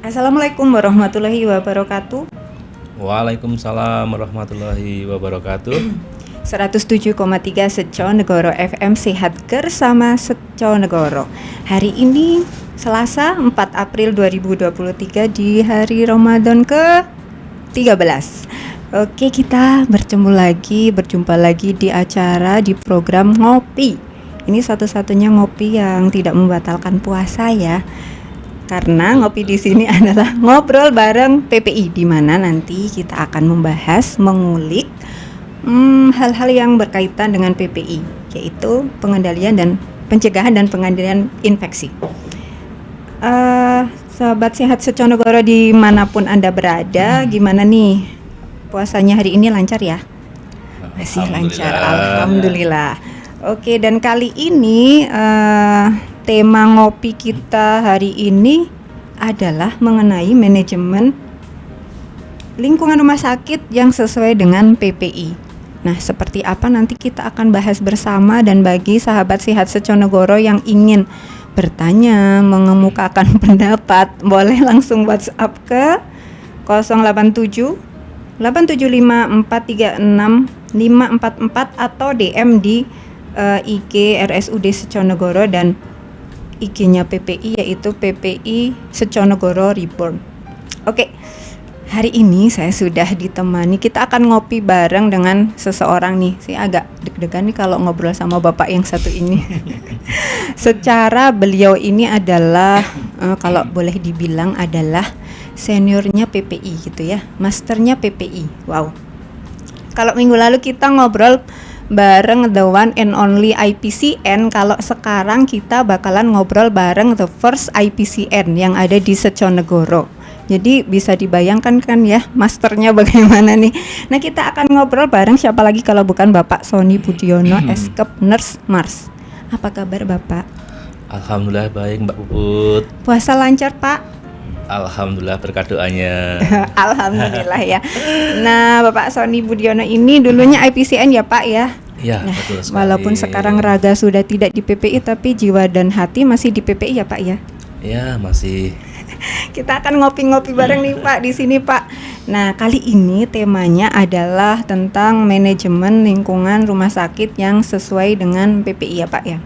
Assalamualaikum warahmatullahi wabarakatuh. Waalaikumsalam warahmatullahi wabarakatuh. 107,3 Seco Negoro FM Sehat Bersama Seco Negoro. Hari ini Selasa 4 April 2023 di hari Ramadan ke-13. Oke, kita berjumpa lagi di acara di program Ngopi. Ini satu-satunya ngopi yang tidak membatalkan puasa ya. Karena ngopi di sini adalah ngobrol bareng PPI, di mana nanti kita akan membahas, mengulik hal-hal yang berkaitan dengan PPI, yaitu pengendalian dan pencegahan dan pengendalian infeksi. Sahabat sehat Seconegoro dimanapun Anda berada, gimana nih puasanya hari ini, lancar ya? Masih lancar, alhamdulillah. Oke, dan kali ini tema ngopi kita hari ini adalah mengenai manajemen lingkungan rumah sakit yang sesuai dengan PPI. Nah, seperti apa nanti kita akan bahas bersama, dan bagi sahabat sehat Seconegoro yang ingin bertanya, mengemukakan pendapat, boleh langsung WhatsApp ke 087 875 436 544 atau DM di IG RSUD Seconegoro dan IG-nya PPI yaitu PPI Seconegoro Reborn. Oke, hari ini saya sudah ditemani, kita akan ngopi bareng dengan seseorang nih. Saya agak deg-degan nih kalau ngobrol sama bapak yang satu ini. Secara beliau ini adalah kalau boleh dibilang adalah seniornya PPI gitu ya, masternya PPI. Wow. Kalau minggu lalu kita ngobrol bareng the one and only IPCN, kalau sekarang kita bakalan ngobrol bareng the first IPCN yang ada di Seconegoro. Jadi bisa dibayangkan kan ya masternya bagaimana nih. Nah, kita akan ngobrol bareng siapa lagi kalau bukan Bapak Sony Budiono, Eskep Nurse Mars. Apa kabar Bapak? Alhamdulillah baik Mbak Puput. Puasa lancar Pak? Alhamdulillah berkat doanya. Alhamdulillah ya. Nah, Bapak Sony Budiono ini dulunya IPCN ya Pak ya? Ya, nah, betul sekali. Walaupun sekarang raga sudah tidak di PPI, tapi jiwa dan hati masih di PPI ya Pak ya? Ya, masih. Kita akan ngopi-ngopi bareng nih Pak di sini Pak. Nah, kali ini temanya adalah tentang manajemen lingkungan rumah sakit yang sesuai dengan PPI ya Pak ya?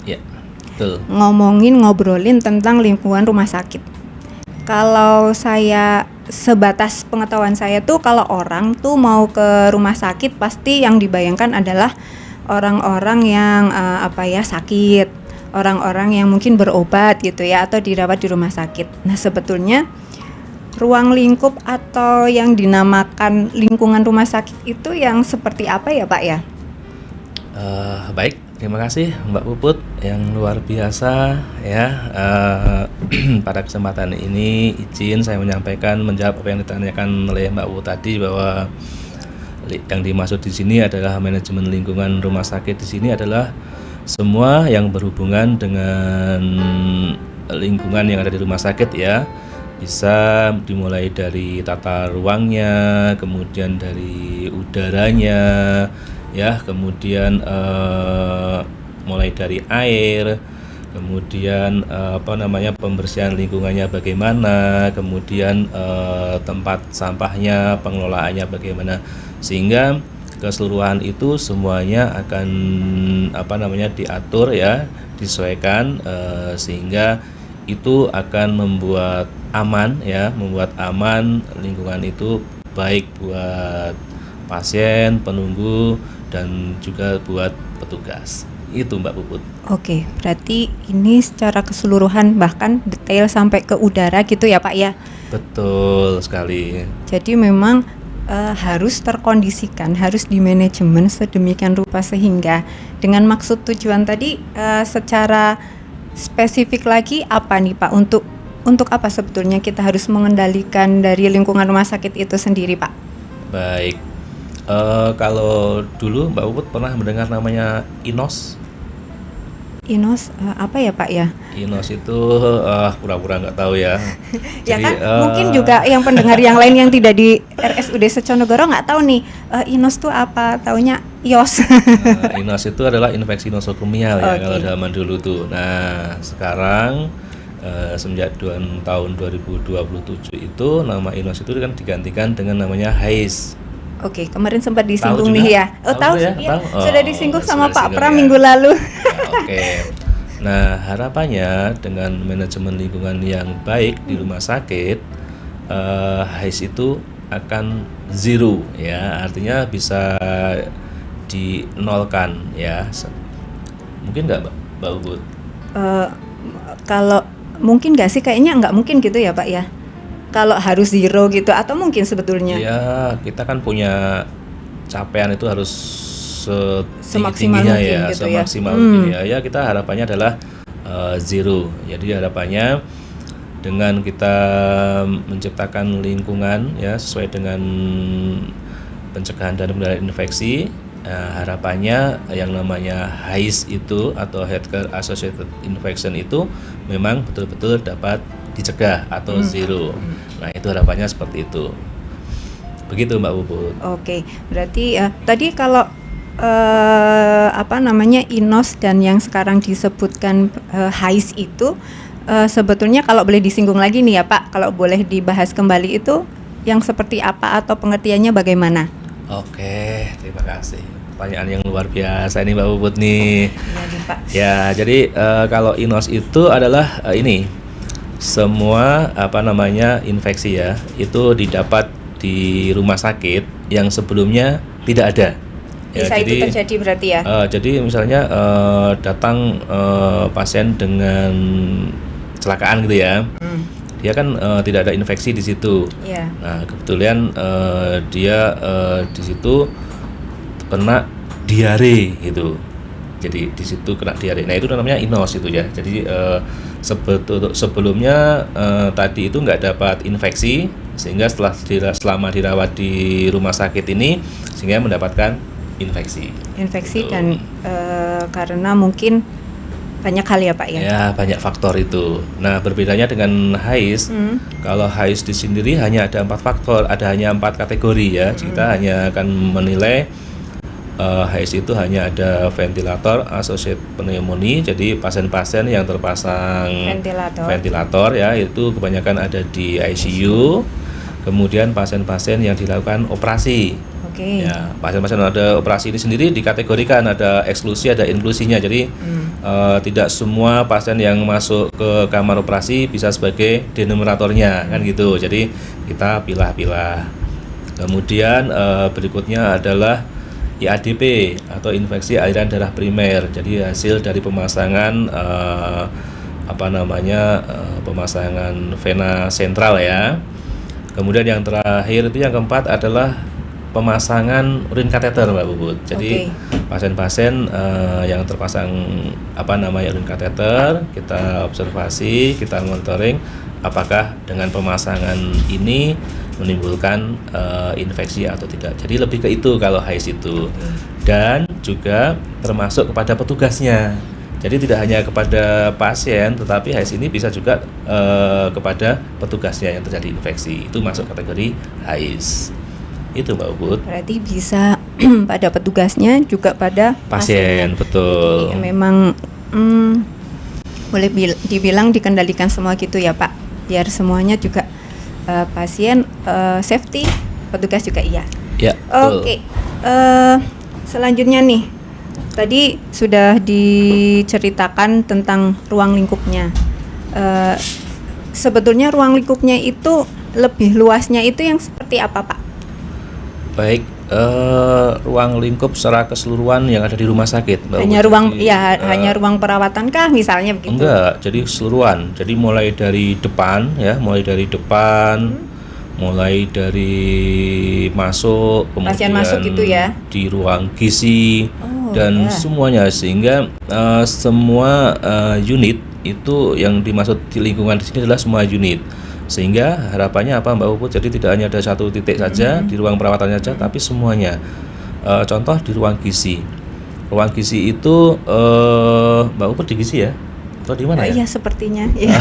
Ya, betul. Ngobrolin tentang lingkungan rumah sakit. Kalau saya sebatas pengetahuan saya tuh, kalau orang tuh mau ke rumah sakit pasti yang dibayangkan adalah orang-orang yang sakit, orang-orang yang mungkin berobat gitu ya, atau dirawat di rumah sakit. Nah, sebetulnya ruang lingkup atau yang dinamakan lingkungan rumah sakit itu yang seperti apa ya Pak ya? Baik, terima kasih Mbak Puput yang luar biasa ya. Pada kesempatan ini izin saya menjawab apa yang ditanyakan oleh Mbak Puput tadi, bahwa yang dimaksud di sini adalah manajemen lingkungan rumah sakit. Di sini adalah semua yang berhubungan dengan lingkungan yang ada di rumah sakit ya. Bisa dimulai dari tata ruangnya, kemudian dari udaranya ya, kemudian mulai dari air, kemudian pembersihan lingkungannya bagaimana, kemudian tempat sampahnya, pengelolaannya bagaimana, sehingga keseluruhan itu semuanya akan diatur ya, disesuaikan, sehingga itu akan membuat aman lingkungan itu, baik buat pasien, penunggu, dan juga buat petugas. Itu Mbak Puput. Oke, berarti ini secara keseluruhan bahkan detail sampai ke udara gitu ya Pak ya? Betul sekali. Jadi memang harus terkondisikan, harus dimanajemen sedemikian rupa sehingga dengan maksud tujuan tadi, secara spesifik lagi apa nih Pak, untuk apa sebetulnya kita harus mengendalikan dari lingkungan rumah sakit itu sendiri Pak? Baik. Kalau dulu Mbak Puput pernah mendengar namanya INOS? INOS apa ya Pak ya? INOS itu pura-pura nggak tahu ya. Ya Jadi, kan mungkin juga yang pendengar yang lain yang tidak di RSUD Seconegoro nggak tahu nih INOS itu apa, taunya IOS. INOS itu adalah infeksi nosokomial ya, Okay. kalau zaman dulu tuh. Nah, sekarang semenjak tahun 2027 itu nama INOS itu kan digantikan dengan namanya HAIS. Oke, kemarin sempat disinggung Tahu nih juga? ya. Oh, tahu juga ya? ya. Tahu? Oh, Sudah disinggung sama sudah Pak disinggung Pram ya. minggu lalu. Ya, oke. Nah, harapannya dengan manajemen lingkungan yang baik di rumah sakit, HAIS itu akan zero ya, artinya bisa dinolkan ya. Mungkin nggak Mbak Ubud? Kalau mungkin nggak sih, kayaknya nggak mungkin gitu ya Pak ya. Kalau harus zero gitu, atau mungkin sebetulnya Ya, kita kan punya capaian itu harus Semaksimal setinggi-tingginya mungkin ya, gitu ya. semaksimal mungkin ya. Ya, kita harapannya adalah zero. Jadi harapannya dengan kita menciptakan lingkungan ya sesuai dengan pencegahan dan pengendalian infeksi, harapannya yang namanya HAIS itu atau Healthcare Associated Infection itu memang betul-betul dapat dicegah atau zero. Nah, itu harapannya seperti itu. Begitu Mbak Puput. Oke, berarti tadi kalau INOS dan yang sekarang disebutkan HAIS itu sebetulnya kalau boleh disinggung lagi nih ya Pak, kalau boleh dibahas kembali itu yang seperti apa atau pengertiannya bagaimana? Oke, terima kasih. Pertanyaan yang luar biasa nih Mbak Puput nih. Ya, nih, Pak. Ya, jadi kalau INOS itu adalah ini semua infeksi ya, itu didapat di rumah sakit yang sebelumnya tidak ada. Ya, Bisa itu terjadi berarti ya? Jadi misalnya datang pasien dengan kecelakaan gitu ya, dia kan tidak ada infeksi di situ. Iya. Nah, kebetulan dia di situ kena diare gitu. Jadi di situ kena diare. Nah, itu namanya INOS itu ya. Jadi sebelumnya tadi itu nggak dapat infeksi, sehingga selama dirawat di rumah sakit ini sehingga mendapatkan infeksi gitu. Dan karena mungkin banyak hal ya Pak ya? Ya, banyak faktor itu. Nah, berbedanya dengan HAIS, kalau HAIS di sendiri hanya ada 4 faktor, hanya 4 kategori ya. Kita hanya akan menilai HAIS itu hanya ada ventilator associated pneumonia, jadi pasien-pasien yang terpasang ventilator ya, itu kebanyakan ada di ICU. Kemudian pasien-pasien yang dilakukan operasi. Oke. Ya, pasien-pasien ada operasi ini sendiri dikategorikan ada eksklusi, ada inklusinya. Jadi tidak semua pasien yang masuk ke kamar operasi bisa sebagai denumeratornya kan gitu. Jadi kita pilah-pilah. Kemudian berikutnya adalah IADP atau infeksi aliran darah primer. Jadi hasil dari pemasangan pemasangan vena sentral ya. Kemudian yang terakhir itu yang keempat adalah pemasangan urin kateter Mbak Puput. Jadi pasien-pasien yang terpasang urin kateter, kita observasi, kita monitoring apakah dengan pemasangan ini menimbulkan infeksi atau tidak. Jadi lebih ke itu kalau HAIS itu. Dan juga termasuk kepada petugasnya. Jadi tidak hanya kepada pasien, tetapi HAIS ini bisa juga kepada petugasnya yang terjadi infeksi. Itu masuk kategori HAIS. Itu Mbak Ubud. Berarti bisa pada petugasnya juga pada pasien, betul. Jadi, memang boleh dibilang dikendalikan semua gitu ya Pak. Biar semuanya juga pasien safety, petugas juga iya. Ya. Oke. Selanjutnya nih, tadi sudah diceritakan tentang ruang lingkupnya. Sebetulnya ruang lingkupnya itu lebih luasnya itu yang seperti apa Pak? Baik, ruang lingkup secara keseluruhan yang ada di rumah sakit. Hanya ruang perawatan kah misalnya begitu? Enggak, jadi keseluruhan. Jadi mulai dari depan, mulai dari masuk, kemudian pasien masuk gitu ya? Di ruang gizi dan semuanya, sehingga semua unit itu yang dimaksud di lingkungan di sini adalah semua unit. Sehingga harapannya apa Mbak Puput? Jadi tidak hanya ada satu titik saja di ruang perawatannya saja, tapi semuanya. Contoh di ruang gizi. Ruang gizi itu Mbak Puput di gizi ya? Atau di mana ya? Iya sepertinya. Ya.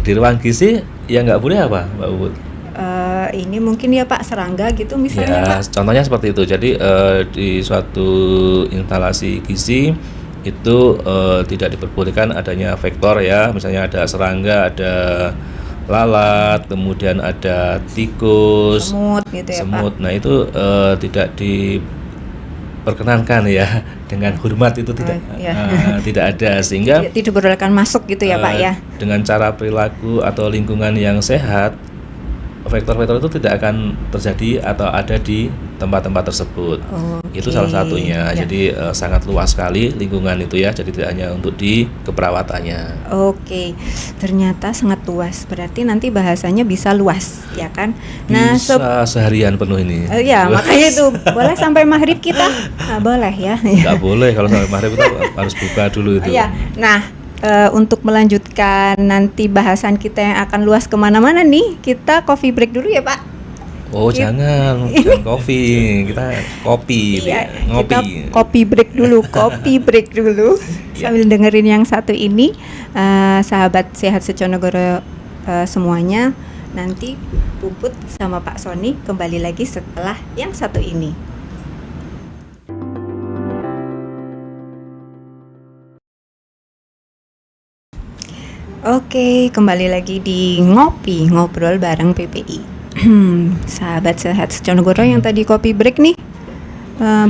Di ruang gizi ya nggak boleh apa Mbak Puput? Ini mungkin ya Pak serangga gitu misalnya ya, Pak. Contohnya seperti itu. Jadi di suatu instalasi gizi itu tidak diperbolehkan adanya vektor ya, misalnya ada serangga, ada lalat, kemudian ada tikus, Semut gitu ya, Pak. semut. Nah itu tidak diperkenankan ya, dengan hormat itu iya. tidak ada, sehingga Tidak diperbolehkan masuk gitu ya, Pak ya. dengan cara perilaku atau lingkungan yang sehat, vektor-vektor itu tidak akan terjadi atau ada di tempat-tempat tersebut. Itu salah satunya. Ya. Jadi sangat luas sekali lingkungan itu ya. Jadi tidak hanya untuk di keperawatannya. Oke, ternyata sangat luas. Berarti nanti bahasanya bisa luas, ya kan? Nah, Bisa seharian penuh ini. ya makanya itu boleh sampai maghrib kita? Nah, boleh ya. Nggak boleh kalau sampai maghrib kita harus buka dulu itu. Iya. Nah, untuk melanjutkan nanti bahasan kita yang akan luas kemana-mana nih, kita coffee break dulu ya, Pak. Oh jangan kopi, kita kopi, Iya, ngopi. kita kopi break dulu, kopi break dulu. Sambil dengerin yang satu ini, sahabat sehat seconogoro semuanya. Nanti Puput sama Pak Sony kembali lagi setelah yang satu ini. Oke, kembali lagi di ngobrol bareng PPI. Sahabat sehat seconogoro yang tadi kopi break nih,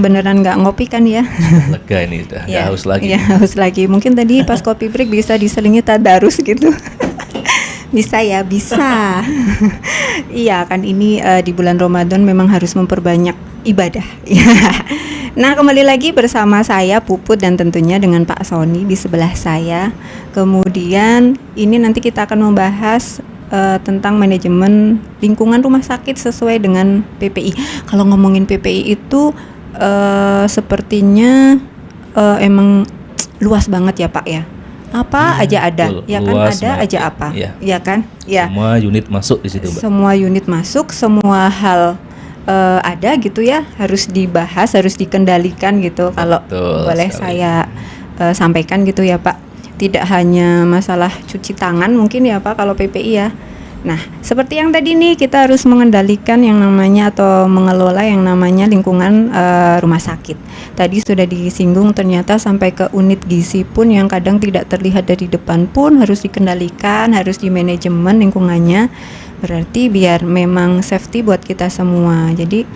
beneran nggak ngopi kan ya? Lega ini udah nggak haus lagi. Iya, haus lagi. Mungkin tadi pas kopi break bisa diselingi tadarus gitu. Bisa ya, bisa. Iya kan, ini di bulan Ramadan memang harus memperbanyak ibadah. Nah, kembali lagi bersama saya Puput dan tentunya dengan Pak Sony di sebelah saya. Kemudian ini nanti kita akan membahas tentang manajemen lingkungan rumah sakit sesuai dengan PPI. Kalau ngomongin PPI itu sepertinya emang luas banget ya, Pak ya. Apa aja ada, betul. ya kan, Luas ada banget, aja apa, ya. kan, ya. Semua unit masuk di situ, Mbak. Semua unit masuk, semua hal ada gitu ya, harus dibahas, harus dikendalikan gitu. Kalau Betul boleh sekali. saya sampaikan gitu ya, Pak. Tidak hanya masalah cuci tangan mungkin ya, Pak, kalau PPI ya. Nah, seperti yang tadi nih, kita harus mengendalikan yang namanya atau mengelola yang namanya lingkungan rumah sakit. Tadi sudah disinggung, ternyata sampai ke unit gizi pun yang kadang tidak terlihat dari depan pun harus dikendalikan, harus di manajemen lingkungannya. Berarti biar memang safety buat kita semua. Jadi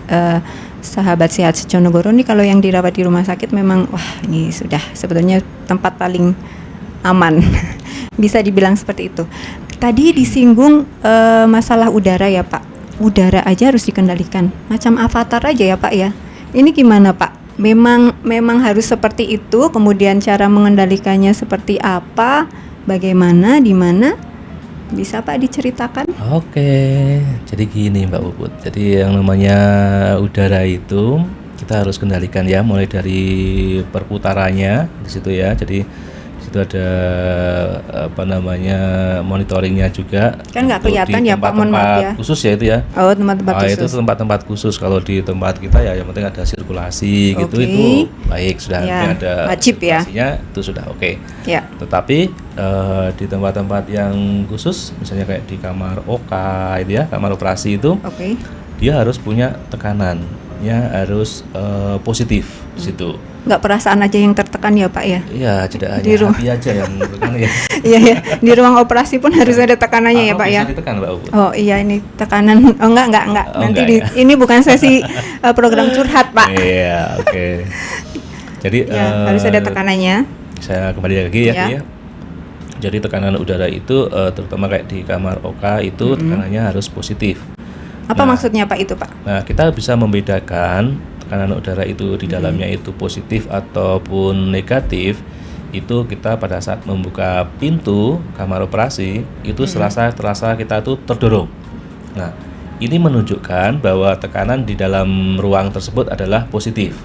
sahabat sehat seconogoro nih, kalau yang dirawat di rumah sakit memang wah, ini sudah sebetulnya tempat paling aman. Bisa dibilang seperti itu. Tadi disinggung masalah udara ya, Pak. Udara aja harus dikendalikan. Macam avatar aja ya, Pak ya. Ini gimana, Pak? Memang harus seperti itu. Kemudian cara mengendalikannya seperti apa? Bagaimana? Di mana? Bisa Pak diceritakan? Oke, jadi gini Mbak Puput. Jadi yang namanya udara itu kita harus kendalikan ya, mulai dari perputarannya di situ ya. Jadi di situ ada apa namanya monitoringnya juga. Kan nggak Untuk kelihatan di ya, Pak, mohon maaf tempat-tempat ya. khusus ya itu ya. Oh, tempat-tempat Itu khusus. tempat-tempat khusus. Kalau di tempat kita ya yang penting ada sirkulasi gitu, Oke. itu baik, sudah Ya, penting ada wajib ya. sirkulasinya, itu sudah oke. Ya. Tetapi di tempat-tempat yang khusus, misalnya kayak di kamar OK itu ya, kamar operasi itu, Oke. dia harus punya tekanannya harus positif di situ. Nggak perasaan aja yang tertekan ya, Pak ya? Iya, tidak Di hanya rumah. hati aja yang tekan ya. Iya ya, di ruang operasi pun harus ada tekanannya ya, Atau Pak ya. bisa ditekan, Mbak Puput. Oh iya, ini tekanan. Oh enggak. Oh, Nanti enggak ya. ini bukan sesi program curhat, Pak. Iya, oke. Jadi Ya, harus ada tekanannya. saya kembali lagi ya. Ya. ya. Jadi tekanan udara itu terutama kayak di kamar OK itu tekanannya harus positif. Apa Nah. maksudnya, Pak, itu, Pak? Nah, kita bisa membedakan tekanan udara itu di dalamnya itu positif ataupun negatif. Itu kita pada saat membuka pintu kamar operasi itu terasa kita tuh terdorong. Nah, ini menunjukkan bahwa tekanan di dalam ruang tersebut adalah positif.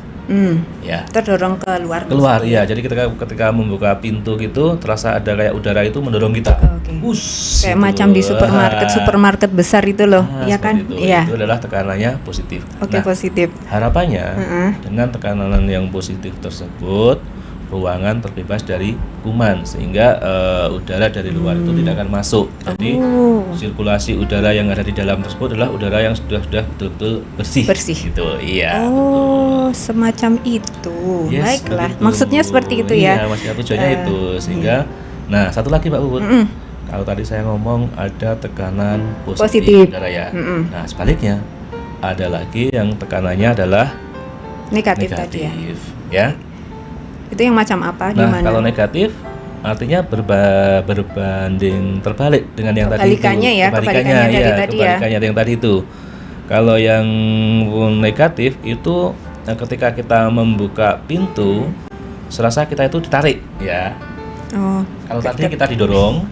Ya. Terdorong keluar. Keluar ya. Jadi ketika membuka pintu gitu terasa ada kayak udara itu mendorong kita. Oke. Us, Kayak gitu. macam di supermarket besar itu loh, Nah, ya kan? seperti itu. Iya. Itu adalah tekanannya positif. Oke, Nah, positif. harapannya Heeh. dengan tekanan yang positif tersebut ruangan terbebas dari kuman, sehingga udara dari luar itu tidak akan masuk. Jadi sirkulasi udara yang ada di dalam tersebut adalah udara yang sudah betul-betul bersih. Gitu, iya. Oh, semacam itu. Yes, Baiklah, begitu. maksudnya seperti itu ya. Iya, maksudnya tujuannya itu. Sehingga, nah satu lagi Mbak Puput, kalau tadi saya ngomong ada tekanan positif udara ya. Nah sebaliknya ada lagi yang tekanannya adalah Negatif tadi ya. Itu yang macam apa? Nah, Gimana? kalau negatif artinya berbanding terbalik dengan yang tadi itu. Kebalikannya ya, Kebalikannya yang tadi itu. Kalau yang negatif itu ketika kita membuka pintu, serasa kita itu ditarik ya. Oh, Kalau tadi kita didorong,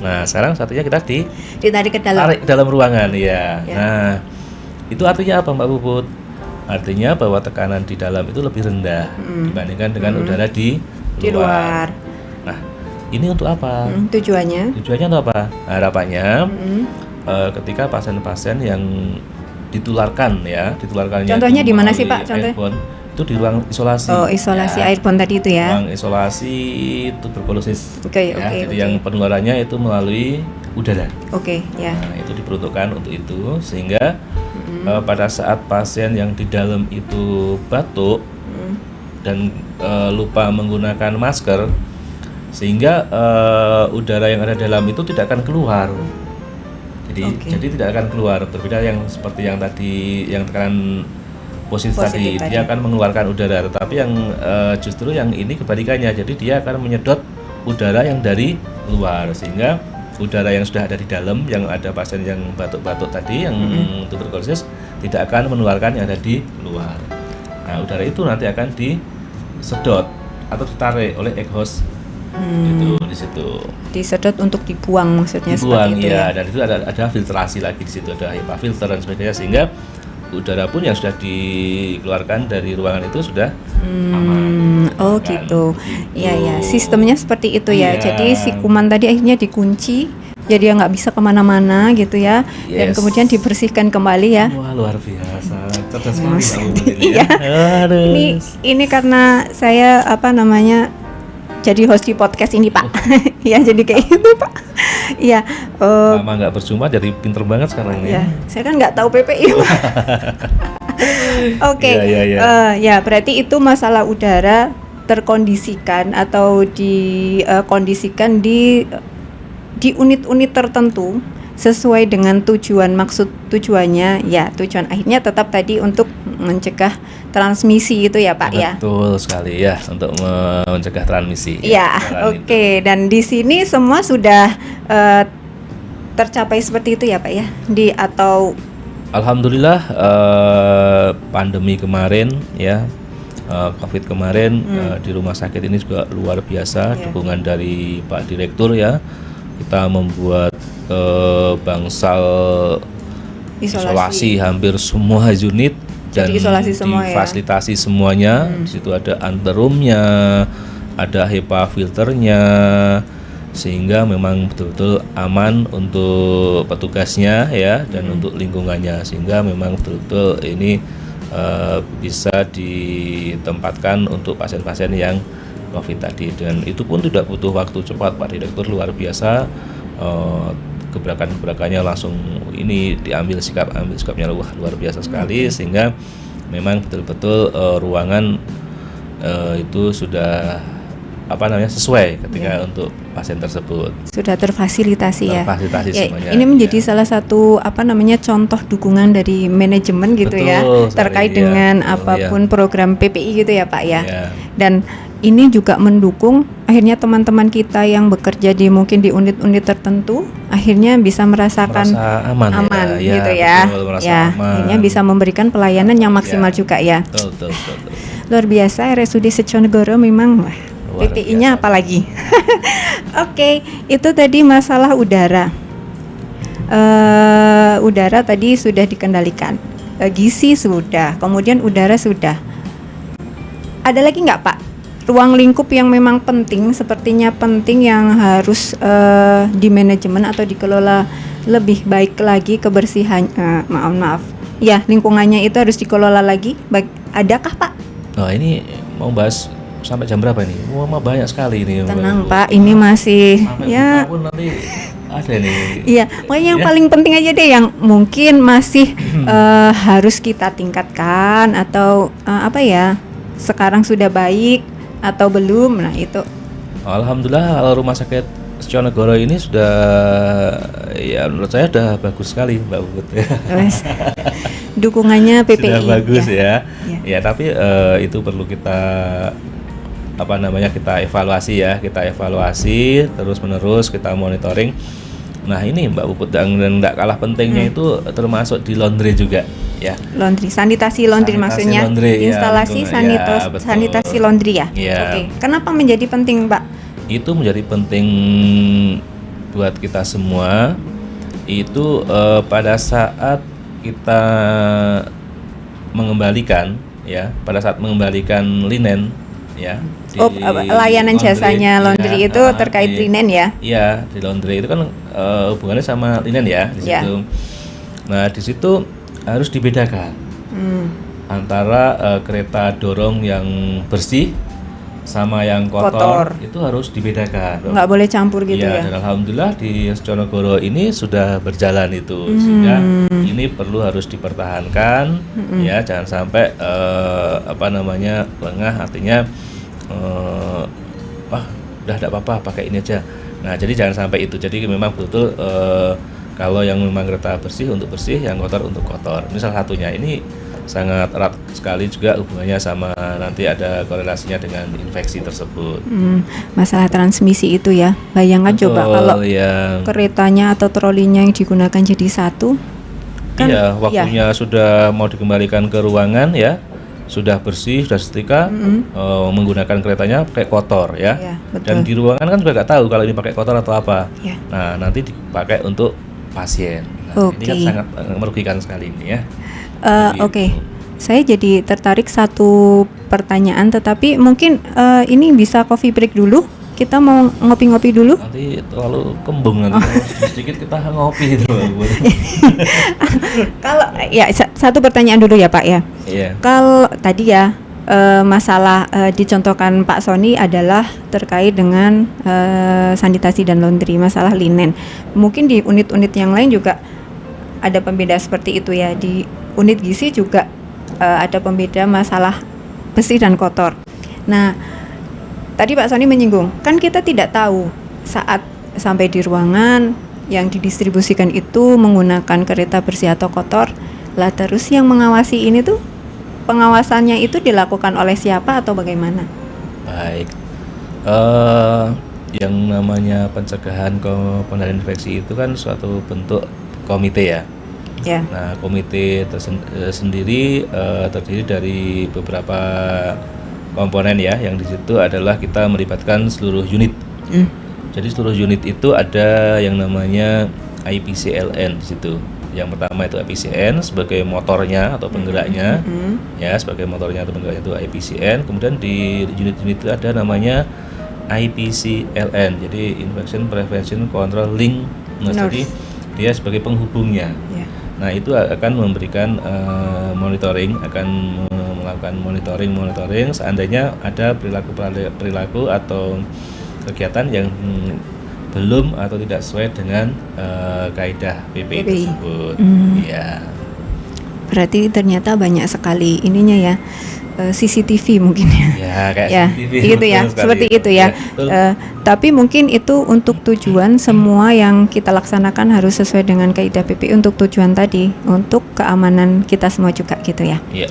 nah sekarang satunya kita ditarik ke dalam. tarik ke dalam ruangan ya. Nah, itu artinya apa Mbak Puput? Artinya bahwa tekanan di dalam itu lebih rendah dibandingkan dengan udara di luar. Nah, ini untuk apa? Tujuannya? Tujuannya untuk apa? Harapannya ketika pasien-pasien yang ditularkannya Contohnya di mana sih Pak? Contohnya? Airborne, itu di ruang isolasi. Oh, isolasi airborne tadi itu ya. Ruang isolasi tuberkulosis. Oke. Jadi yang penularannya itu melalui udara. Oke, ya. Nah, itu diperuntukkan untuk itu, sehingga pada saat pasien yang di dalam itu batuk dan lupa menggunakan masker, sehingga udara yang ada dalam itu tidak akan keluar. Jadi tidak akan keluar. Berbeda yang seperti yang tadi, yang tekanan positif tadi, dia akan mengeluarkan udara. Tetapi yang justru yang ini kebalikannya. Jadi dia akan menyedot udara yang dari luar, sehingga udara yang sudah ada di dalam, yang ada pasien yang batuk-batuk tadi, yang tuberkulosis, tidak akan menularkan yang ada di luar. Nah, udara itu nanti akan disedot atau ditarik oleh exhaust itu di situ. Disedot untuk dibuang, maksudnya Dibuang, seperti itu ya. Dan itu ada filtrasi lagi di situ, ada HEPA filter dan sebagainya, sehingga udara pun yang sudah dikeluarkan dari ruangan itu sudah aman. Oh gitu. Iya, sistemnya seperti itu ya. Jadi si kuman tadi akhirnya dikunci, jadi dia nggak bisa kemana-mana gitu ya. Dan kemudian dibersihkan kembali ya. Wah, luar biasa, cerdas sekali Mbak Puput Iya. Ini karena saya jadi host di podcast ini Pak. Ya jadi kayak itu Pak. Iya. Lama nggak berjumpa, jadi pinter banget sekarang ya. Saya kan nggak tahu PPI Pak. Oke. Ya berarti itu masalah udara terkondisikan atau dikondisikan di unit-unit tertentu sesuai dengan maksud tujuannya ya. Tujuan akhirnya tetap tadi untuk mencegah transmisi itu ya Pak. Betul sekali ya, untuk mencegah transmisi. Ya, oke. Dan di sini semua sudah tercapai seperti itu ya Pak ya. Alhamdulillah pandemi kemarin ya, COVID kemarin di rumah sakit ini juga luar biasa, dukungan dari Pak Direktur ya. Kita membuat bangsal isolasi hampir semua unit dan difasilitasi semuanya. Di situ ada anterumnya, ada HEPA filternya, sehingga memang betul-betul aman untuk petugasnya ya, dan untuk lingkungannya, sehingga memang betul-betul ini bisa ditempatkan untuk pasien-pasien yang COVID tadi, dan itu pun tidak butuh waktu cepat. Pak Direktur luar biasa, gebrakan-gebrakannya langsung ini diambil sikapnya luar biasa sekali, sehingga memang betul-betul ruangan itu sudah sesuai ketika untuk pasien tersebut. Sudah terfasilitasi ya. Semuanya. Ini menjadi salah satu contoh dukungan dari manajemen gitu. Betul, ya. Terkait dengan apapun program PPI gitu ya Pak ya. Dan ini juga mendukung akhirnya teman-teman kita yang bekerja mungkin di unit-unit tertentu akhirnya bisa merasa aman gitu ya. Betul, aman. Akhirnya bisa memberikan pelayanan yang maksimal juga ya. Betul. Luar biasa RSUD Seconegoro memang PPI-nya apalagi. Oke, itu tadi masalah udara. Udara tadi sudah dikendalikan. Gizi sudah, kemudian udara sudah. Ada lagi nggak Pak? Ruang lingkup yang memang penting, sepertinya penting yang harus di manajemen atau dikelola lebih baik lagi kebersihan. Maaf. Ya, lingkungannya itu harus dikelola lagi. Adakah Pak? Nah, ini mau bahas sampai jam berapa ini? Wah, banyak sekali ini. Tenang Pak, ini masih Sampai ya. buka pun nanti ada nih. Iya, makanya yang Ya. paling penting aja deh yang mungkin masih harus kita tingkatkan atau apa ya? Sekarang sudah baik atau belum? Nah, itu. Alhamdulillah kalau Rumah Sakit Seconegoro ini sudah, ya menurut saya sudah bagus sekali Mbak Puput ya. Wes. Dukungannya PPI. Sudah bagus ya. Ya. Ya, tapi itu perlu kita kita evaluasi ya, kita evaluasi terus-menerus, kita monitoring. Nah, ini Mbak Puput dan enggak kalah pentingnya itu termasuk di laundry juga ya. Laundry, sanitasi laundry Sanitasi maksudnya laundry, ya, instalasi lingkungan, ya, betul. sanitasi laundry ya. Iya. Oke, kenapa menjadi penting, Pak? Itu menjadi penting buat kita semua. Itu pada saat kita mengembalikan linen ya di Layanan jasanya laundry ya, itu terkait linen ya. Iya, di laundry itu kan hubungannya sama linen ya di Ya. situ. Nah, di situ harus dibedakan antara kereta dorong yang bersih sama yang kotor. Itu harus dibedakan. Nggak boleh campur gitu Iya, ya. dan alhamdulillah di Seconegoro ini sudah berjalan itu, sehingga ini perlu harus dipertahankan ya, jangan sampai lengah, artinya udah tidak apa-apa pakai ini aja. Nah, jadi jangan sampai itu. Jadi memang betul kalau yang memang kereta bersih untuk bersih, yang kotor untuk kotor. Ini salah satunya. Ini sangat erat sekali juga hubungannya sama nanti ada korelasinya dengan infeksi tersebut. Masalah transmisi itu ya. Bayangkan coba kalau ya. keretanya atau trolinya yang digunakan jadi satu. Kan, Iya, waktunya sudah mau dikembalikan ke ruangan ya, sudah bersih, sudah setrika, menggunakan keretanya pakai kotor ya. Iya, betul. Dan di ruangan kan juga nggak tahu kalau ini pakai kotor atau apa. Iya. Nah, nanti dipakai untuk pasien. Nah, ini kan Oke. sangat merugikan sekali ini ya. Oke. Saya jadi tertarik satu pertanyaan, tetapi mungkin ini bisa coffee break dulu. Kita mau ngopi-ngopi dulu. Nanti terlalu kembung nanti. Sedikit kita ngopi itu. Kalau ya satu pertanyaan dulu ya Pak ya. Iya. Kalau tadi ya masalah dicontohkan Pak Sony adalah terkait dengan sanitasi dan laundry, masalah linen. Mungkin di unit-unit yang lain juga ada pembeda seperti itu ya. Di unit gizi juga ada pembeda masalah bersih dan kotor. Nah, tadi Pak Sony menyinggung, kan kita tidak tahu saat sampai di ruangan yang didistribusikan itu menggunakan kereta bersih atau kotor. Lah terus yang mengawasi ini tuh, pengawasannya itu dilakukan oleh siapa atau bagaimana? Baik. Yang namanya pencegahan pengendalian infeksi itu kan suatu bentuk komite ya. Ya. Nah, komite sendiri terdiri dari beberapa komponen ya, yang di situ adalah kita melibatkan seluruh unit. Jadi seluruh unit itu ada yang namanya IPCLN di situ. Yang pertama itu IPCN sebagai motornya atau penggeraknya, ya sebagai motornya atau penggeraknya itu IPCN. Kemudian di unit-unit itu ada namanya IPCLN, jadi Infection Prevention Control Link. Nah, jadi dia sebagai penghubungnya. Ya. Nah, itu akan memberikan monitoring, akan melakukan monitoring seandainya ada perilaku atau kegiatan yang belum atau tidak sesuai dengan kaidah PPI tersebut. Ya. Berarti ternyata banyak sekali ininya ya, CCTV mungkin ya. Ya, kayak Ya, CCTV. gitu ya, seperti itu ya. Tapi mungkin itu untuk tujuan semua yang kita laksanakan harus sesuai dengan kaidah PPI untuk tujuan tadi, untuk keamanan kita semua juga gitu ya. Iya.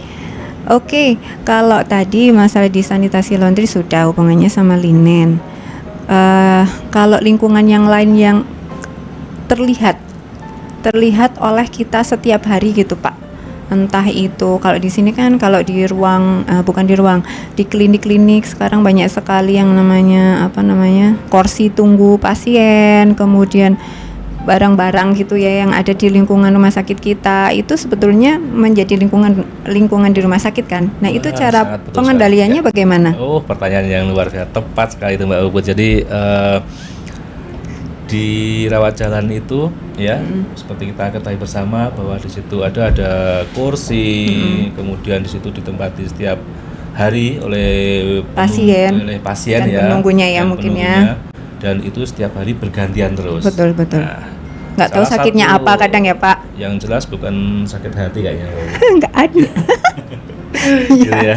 Oke, kalau tadi masalah di sanitasi laundry sudah hubungannya sama linen. Kalau lingkungan yang lain yang terlihat oleh kita setiap hari gitu Pak, entah itu kalau di sini kan kalau di ruang di klinik-klinik sekarang banyak sekali yang namanya kursi tunggu pasien, kemudian barang-barang gitu ya yang ada di lingkungan rumah sakit kita itu sebetulnya menjadi lingkungan di rumah sakit kan. Nah, itu cara pengendaliannya ya. Bagaimana? Oh, pertanyaan yang luar biasa, tepat sekali itu Mbak Ubud. Jadi di rawat jalan itu ya, seperti kita ketahui bersama bahwa di situ ada kursi, kemudian di situ ditempati setiap hari oleh pasien dan ya, penunggunya ya dan mungkin penunggunya, dan itu setiap hari bergantian terus. Betul. Nah, Nggak tahu salah sakitnya satu apa kadang ya Pak. Yang jelas bukan sakit hati kayaknya. Nggak ada. Gitu ya.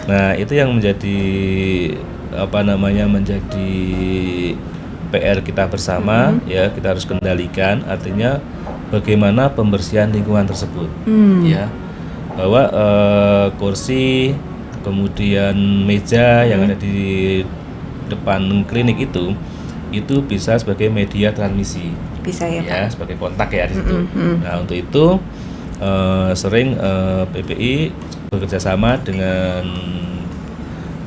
Nah, itu yang menjadi menjadi PR kita bersama ya, kita harus kendalikan, artinya bagaimana pembersihan lingkungan tersebut ya, bahwa kursi kemudian meja yang ada di depan klinik itu bisa sebagai media transmisi, Bisa ya Pak. sebagai kontak ya di situ. Nah, untuk itu sering PPI bekerjasama dengan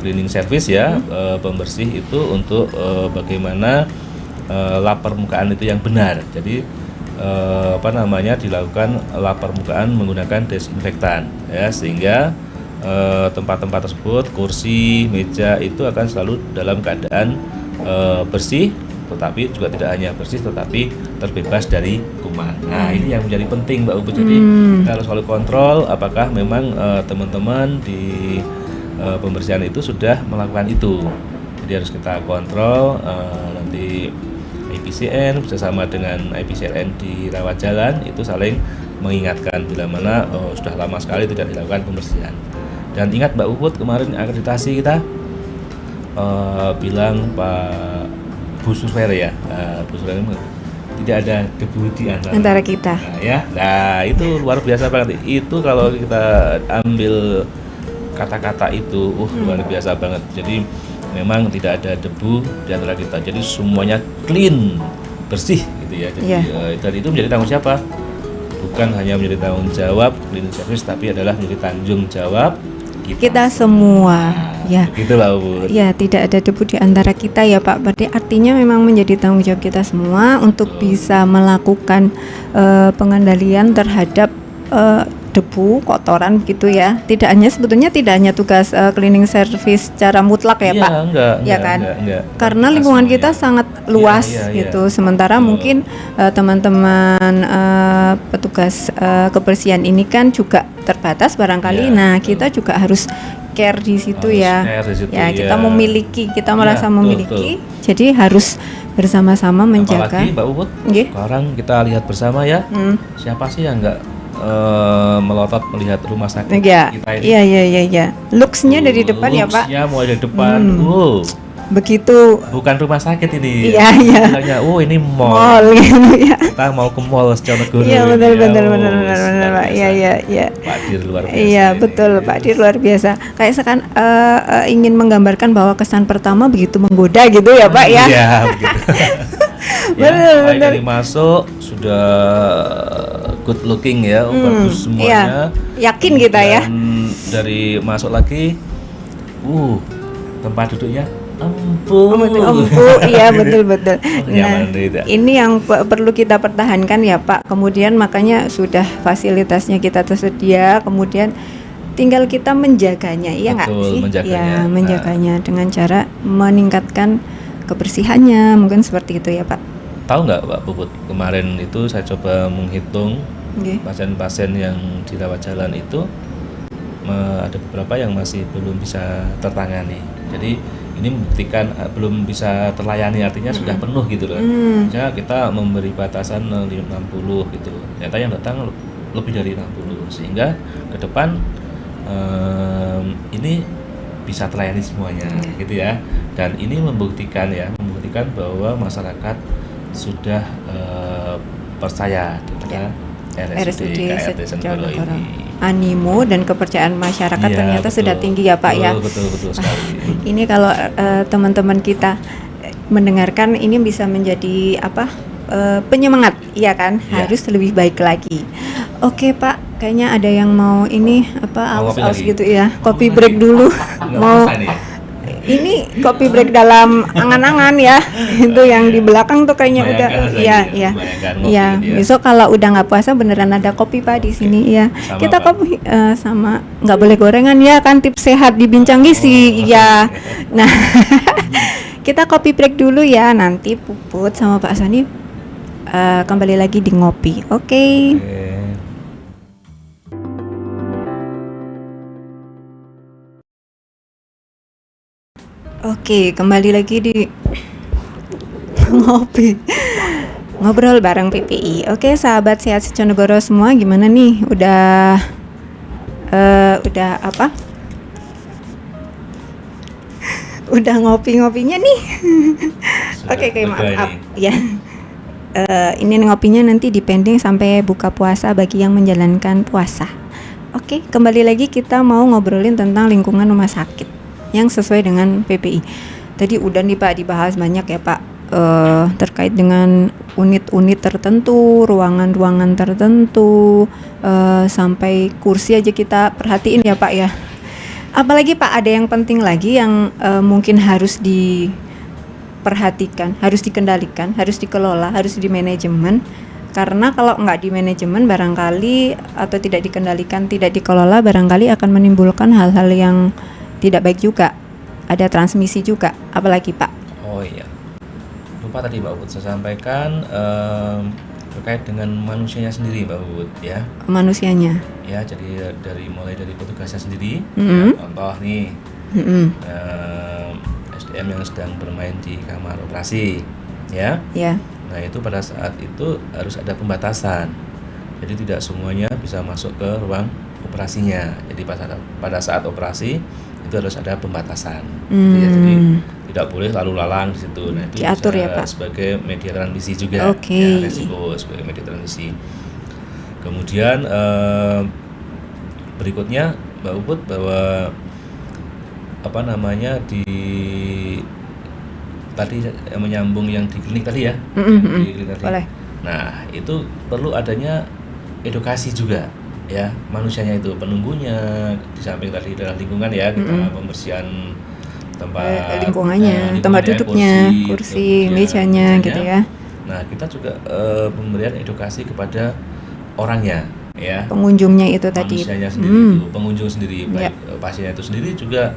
cleaning service ya, pembersih itu untuk bagaimana lap permukaan itu yang benar. Jadi dilakukan lap permukaan menggunakan desinfektan ya, sehingga tempat-tempat tersebut, kursi, meja itu akan selalu dalam keadaan bersih, tetapi juga tidak hanya bersih tetapi terbebas dari kuman. Nah, ini yang menjadi penting Mbak Ubu. Jadi kita harus selalu kontrol apakah memang teman-teman di pembersihan itu sudah melakukan itu. Jadi harus kita kontrol. Nanti IPCN bersama dengan IPCRN di rawat jalan itu saling mengingatkan bila mana sudah lama sekali tidak dilakukan pembersihan. Dan ingat Mbak Uput, kemarin akreditasi kita bilang Pak Bu Surver ya, Bu Surver tidak ada debu di antara kita. Nah itu luar biasa banget. Itu kalau kita ambil kata-kata itu, luar biasa banget. Jadi memang tidak ada debu di antara kita. Jadi semuanya clean, bersih gitu ya. Jadi dan itu menjadi tanggung siapa? Bukan hanya menjadi tanggung jawab cleaning service, tapi adalah menjadi tanggung jawab kita semua. Ya. Begitu Pak Bu. Ya, tidak ada debu di antara kita ya Pak. Berarti artinya memang menjadi tanggung jawab kita semua untuk bisa melakukan pengendalian terhadap debu, kotoran gitu ya. Sebetulnya tidak hanya tugas cleaning service secara mutlak ya Pak. Enggak. Karena lingkungan kita sangat luas gitu. Sementara mungkin teman-teman petugas kebersihan ini kan juga terbatas barangkali. Nah, kita juga harus care di situ ya. Kita memiliki, kita merasa memiliki. Betul. Jadi harus bersama-sama menjaga. Apalagi Mbak Uput, sekarang kita lihat bersama ya. Siapa sih yang enggak melotot melihat rumah sakit kita ini? Iya. Looks-nya dari depan ya Pak. Looks-nya mulai dari depan. Begitu. Bukan rumah sakit ini. Iya. Bilangnya, ini mall gitu ya. Kita mau ke mall Seconegoro. Iya, benar Pak. Iya. Pak Dir luar biasa. Iya, betul Pak Dir luar biasa. Kayak sekarang ingin menggambarkan bahwa kesan pertama begitu menggoda gitu ya Pak ya. Iya, begitu. Benar. Dari masuk sudah good looking ya, bagus semuanya. Yakin kita ya. Dari masuk lagi, tempat duduknya empuk. Iya betul. Nah, ini yang perlu kita pertahankan ya Pak. Kemudian makanya sudah fasilitasnya kita tersedia, kemudian tinggal kita menjaganya, iya nggak sih? Menjaganya. Menjaganya dengan cara meningkatkan kebersihannya, mungkin seperti itu ya Pak. Tahu nggak Pak Puput, kemarin itu saya coba menghitung pasien-pasien yang dirawat jalan itu ada beberapa yang masih belum bisa tertangani. Jadi ini membuktikan belum bisa terlayani, artinya sudah penuh gitu loh. Misalnya kita memberi batasan 60 gitu, ternyata yang datang lebih dari 60, sehingga ke depan ini bisa terlayani semuanya gitu ya. Dan ini membuktikan bahwa masyarakat sudah percaya kepada RSUD KRT Seconegoro ini. Animo dan kepercayaan masyarakat ternyata sudah tinggi ya Pak ya. Betul sekali. Ini kalau teman-teman kita mendengarkan ini bisa menjadi penyemangat, iya kan? Harus lebih baik lagi. Oke Pak, kayaknya ada yang mau ini aus gitu ya. Kopi break dulu. Mau ini kopi break dalam angan-angan ya. Itu yang di belakang tuh kayaknya udah iya. Besok kalau udah nggak puasa beneran ada kopi Pak di sini ya. Kita kopi sama nggak boleh gorengan ya kan, tips sehat di Bincang Gizi ya. Nah, kita kopi break dulu ya. Nanti Puput sama Pak Sani kembali lagi di ngopi. Oke. Oke, kembali lagi di ngopi. Ngobrol bareng PPI. Oke, sahabat sehat seconegoro semua, gimana nih? Udah apa? Udah ngopi-ngopinya nih. Sudah Oke, maaf. lega ini. Ya. Ini ngopinya nanti dipending sampai buka puasa bagi yang menjalankan puasa. Oke, kembali lagi kita mau ngobrolin tentang lingkungan rumah sakit yang sesuai dengan PPI. Tadi udah nih Pak dibahas banyak ya Pak, terkait dengan unit-unit tertentu, ruangan-ruangan tertentu, sampai kursi aja kita perhatiin ya Pak ya. Apalagi Pak ada yang penting lagi yang mungkin harus diperhatikan, harus dikendalikan, harus dikelola, harus di manajemen. Karena kalau nggak di manajemen barangkali atau tidak dikendalikan, tidak dikelola barangkali akan menimbulkan hal-hal yang tidak baik juga. Ada transmisi juga, apalagi Pak. Oh iya, lupa tadi Mbak Put saya sampaikan terkait dengan manusianya sendiri Mbak Put ya. Manusianya. Ya, jadi mulai dari petugasnya sendiri. Mm-hmm. Ya, contoh nih, Mm-hmm. SDM yang sedang bermain di kamar operasi, ya. Ya. Nah itu pada saat itu harus ada pembatasan. Jadi tidak semuanya bisa masuk ke ruang operasinya. Jadi pada saat operasi itu harus ada pembatasan. Ya, jadi tidak boleh lalu lalang di situ. Nah itu diatur bisa ya Pak. sebagai media transmisi juga. Oke. Ya, resiko sebagai media transmisi. Kemudian berikutnya Mbak Uput bahwa di tadi menyambung yang di klinik tadi ya. Di klinik tadi. Boleh. Nah, itu perlu adanya edukasi juga ya, manusianya itu, penunggunya, di samping tadi dalam lingkungan ya, kita pembersihan tempat lingkungannya, tempat duduknya, kursi, mejanya gitu ya. Nah, kita juga pemberian edukasi kepada orangnya ya. Pengunjungnya itu tadi. Manusianya sendiri itu, pengunjung sendiri, baik pasiennya itu sendiri juga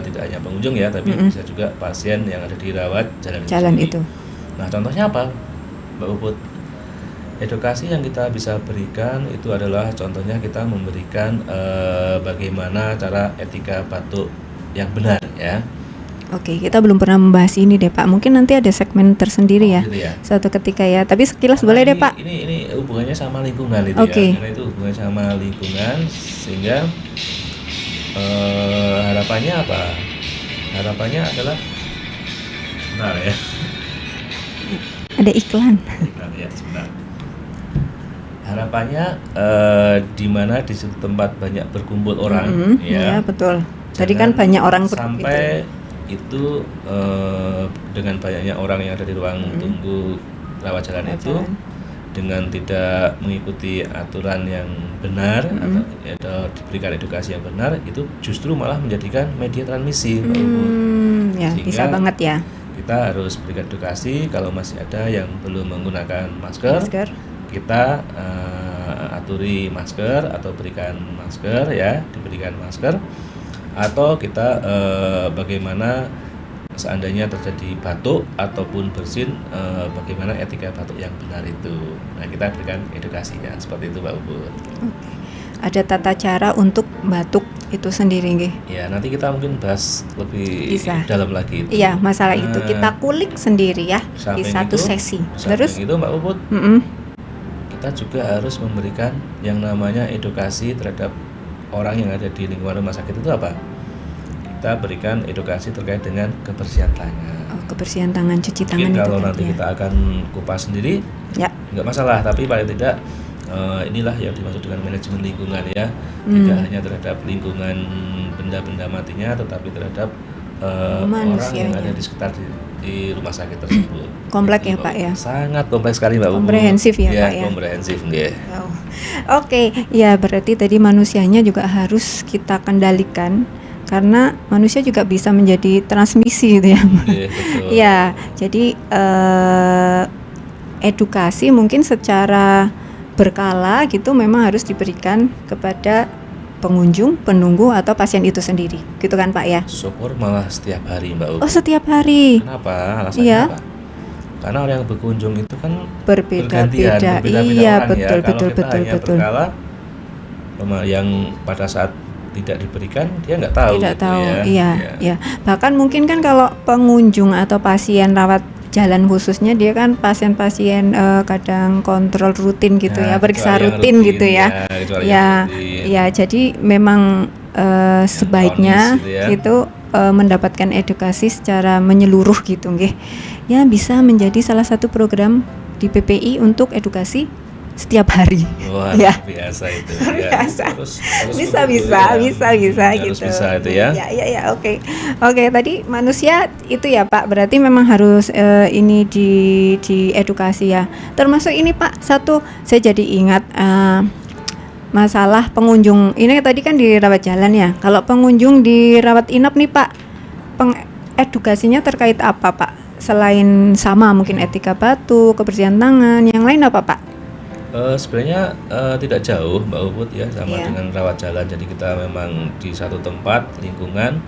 tidak hanya pengunjung ya, tapi bisa juga pasien yang ada di rawat jalan itu. Nah, contohnya apa, Mbak Uput? Edukasi yang kita bisa berikan itu adalah contohnya kita memberikan bagaimana cara etika batuk yang benar ya. Oke, kita belum pernah membahas ini deh Pak. Mungkin nanti ada segmen tersendiri ya. Gitu ya. Suatu ketika ya. Tapi sekilas boleh deh Pak. Ini hubungannya sama lingkungan itu Oke. ya. Karena itu hubungannya sama lingkungan sehingga harapannya apa? Harapannya adalah benar ya. Ada iklan. Benar ya, sebentar. Harapannya di mana di situ tempat banyak berkumpul orang Ya, betul. Tadi Jangan kan banyak orang sampai itu dengan banyaknya orang yang ada di ruang tunggu rawat jalan itu dengan tidak mengikuti aturan yang benar atau diberikan edukasi yang benar, itu justru malah menjadikan media transmisi. Ya, bisa banget ya. Kita harus berikan edukasi kalau masih ada yang belum menggunakan masker. Kita aturi masker atau berikan masker ya, diberikan masker. Atau kita bagaimana seandainya terjadi batuk ataupun bersin, bagaimana etika batuk yang benar itu. Nah, kita berikan edukasinya seperti itu Mbak Ubud. Oke. Ada tata cara untuk batuk itu sendiri nggih? Ya, nanti kita mungkin bahas lebih dalam lagi itu. Iya, masalah itu kita kulik sendiri ya di satu sesi. Terus itu Mbak Ubud, kita juga harus memberikan yang namanya edukasi terhadap orang yang ada di lingkungan rumah sakit itu apa? Kita berikan edukasi terkait dengan kebersihan tangan. Oh, kebersihan tangan, cuci tangan. Mungkin kalau nanti kita akan kupas sendiri, ya nggak masalah. Tapi paling tidak inilah yang dimaksud dengan manajemen lingkungan ya. Tidak hanya terhadap lingkungan benda-benda matinya, tetapi terhadap orang yang ada di sekitar di rumah sakit tersebut. Kompleks ya Pak ya? Sangat kompleks sekali Mbak. Komprehensif ya Pak ya? Komprehensif nggih. Oke, ya berarti tadi manusianya juga harus kita kendalikan karena manusia juga bisa menjadi transmisi gitu ya. Betul. Ya, jadi edukasi mungkin secara berkala gitu memang harus diberikan kepada pengunjung, penunggu atau pasien itu sendiri, gitu kan Pak ya? Syukur malah setiap hari Mbak Ubi. Oh, setiap hari. Kenapa? Alasannya apa? Karena orang yang berkunjung itu kan berbeda-beda. Iya, orang betul, ya. betul, Kalau kita betul, hanya betul. berkala, yang pada saat tidak diberikan dia nggak tahu. Tidak gitu tahu, ya. iya, Ya. iya. Bahkan mungkin kan kalau pengunjung atau pasien rawat jalan khususnya dia kan pasien-pasien kadang kontrol rutin gitu Nah, ya, periksa kecuali yang rutin gitu ya. kecuali Ya, yang rutin. ya. Jadi memang sebaiknya kronis gitu ya. gitu mendapatkan edukasi secara menyeluruh gitu, nggih. Ya bisa menjadi salah satu program di PPI untuk edukasi setiap hari. Wah, Ya. biasa itu. Biasa. Harus Bisa betul-betul bisa ya. Harus gitu. bisa itu ya. Ya, oke. Oke, tadi manusia itu ya Pak, berarti memang harus ini di edukasi ya. Termasuk ini Pak, satu saya jadi ingat masalah pengunjung. Ini tadi kan dirawat jalan ya. Kalau pengunjung dirawat inap nih Pak, edukasinya terkait apa Pak? Selain sama mungkin etika batu, kebersihan tangan, yang lain apa Pak? Sebenarnya tidak jauh Mbak Uput ya sama Iya. dengan rawat jalan. Jadi kita memang di satu tempat lingkungan